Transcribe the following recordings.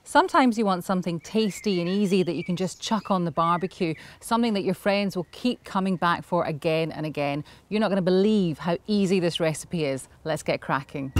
Sometimes you want something tasty and easy that you can just chuck on the barbecue, something that your friends will keep coming back for again and again. You're not going to believe how easy this recipe is. Let's get cracking.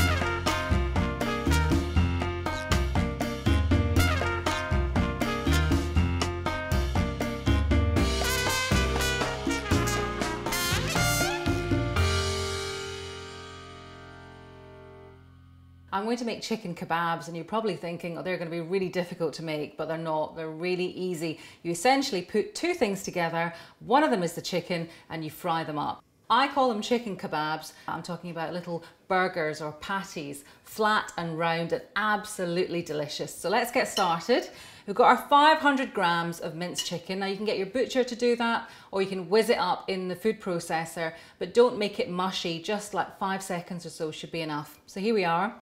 I'm going to make chicken kebabs, and you're probably thinking, oh, they're going to be really difficult to make, but they're not. They're really easy. You essentially put two things together. One of them is the chicken, and you fry them up. I call them chicken kebabs. I'm talking about little burgers or patties, flat and round and absolutely delicious. So let's get started. We've got our 500 grams of minced chicken. Now you can get your butcher to do that, or you can whiz it up in the food processor, but don't make it mushy. Just like 5 seconds or so should be enough. So here we are.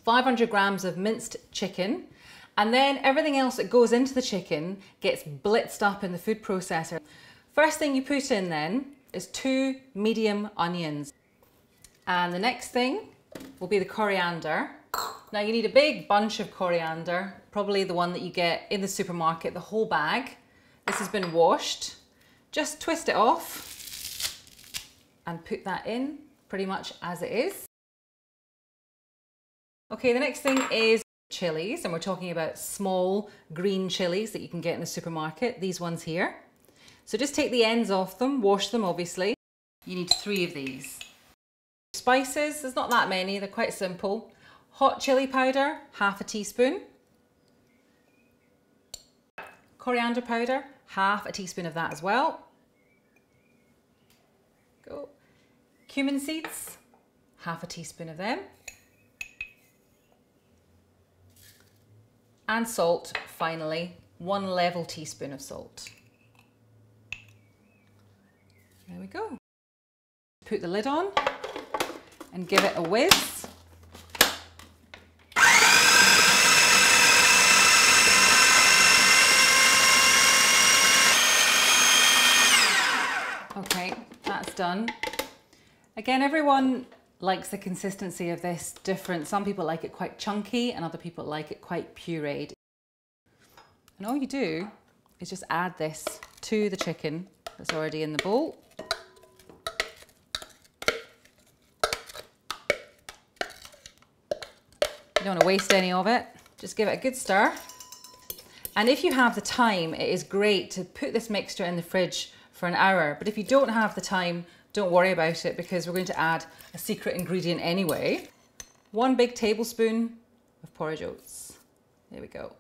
500 grams of minced chicken, and then everything else that goes into the chicken gets blitzed up in the food processor. First thing you put in then is 2 medium onions, and the next thing will be the coriander. Now you need a big bunch of coriander, probably the one that you get in the supermarket, the whole bag. This has been washed. Just twist it off and put that in pretty much as it is. Okay, the next thing is chilies, and we're talking about small green chilies that you can get in the supermarket, these ones here. So just take the ends off them, wash them obviously. You need 3 of these. Spices, there's not that many, they're quite simple. Hot chili powder, ½ a teaspoon. Coriander powder, ½ a teaspoon of that as well. Go. Cumin seeds, ½ a teaspoon of them. And salt, finally, 1 level teaspoon of salt. There we go. Put the lid on and give it a whiz. Okay, that's done. Again, everyone likes the consistency of this different. Some people like it quite chunky and other people like it quite pureed. And all you do is just add this to the chicken that's already in the bowl. You don't want to waste any of it. Just give it a good stir. And if you have the time, it is great to put this mixture in the fridge for an hour. But if you don't have the time, don't worry about it, because we're going to add a secret ingredient anyway. 1 big tablespoon of porridge oats. There we go.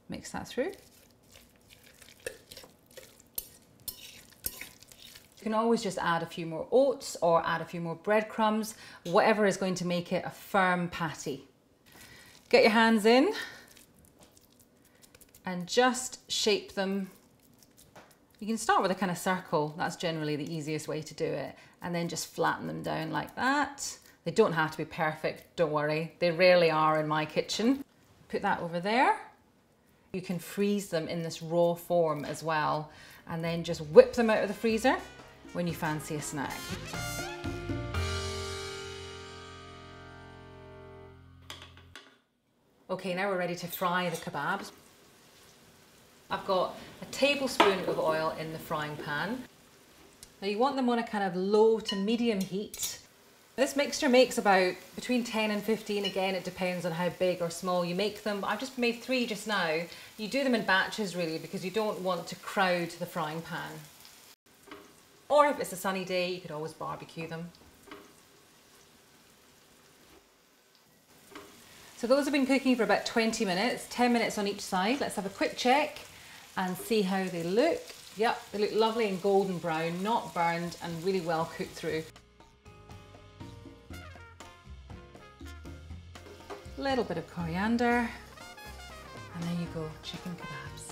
Mix that through. You can always just add a few more oats or add a few more breadcrumbs, whatever is going to make it a firm patty. Get your hands in and just shape them. You can start with a kind of circle. That's generally the easiest way to do it. And then just flatten them down like that. They don't have to be perfect, don't worry. They rarely are in my kitchen. Put that over there. You can freeze them in this raw form as well, and then just whip them out of the freezer when you fancy a snack. Okay, now we're ready to fry the kebabs. I've got a tablespoon of oil in the frying pan. Now you want them on a kind of low to medium heat. This mixture makes about between 10 and 15, again it depends on how big or small you make them. I've just made 3 just now. You do them in batches really, because you don't want to crowd the frying pan. Or if it's a sunny day, you could always barbecue them. So those have been cooking for about 20 minutes, 10 minutes on each side. Let's have a quick check and see how they look. Yep, they look lovely and golden brown, not burned, and really well cooked through. A little bit of coriander, and there you go, chicken kebabs.